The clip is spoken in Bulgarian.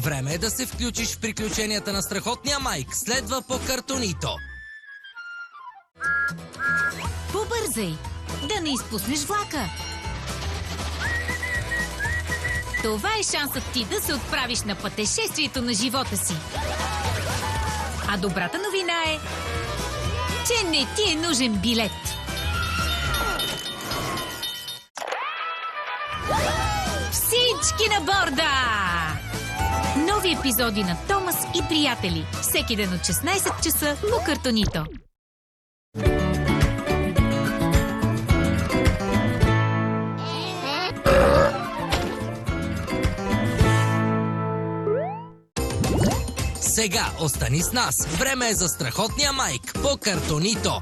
Време е да се включиш в приключенията на страхотния Майк. Следва по Картунито. Побързай! Да не изпуснеш влака! Това е шансът ти да се отправиш на пътешествието на живота си. А добрата новина е, че не ти е нужен билет. Всички на борда! Нови епизоди на Томас и приятели. Всеки ден от 16 часа по Картунито. Сега остани с нас. Време е за страхотния Майк по Картунито.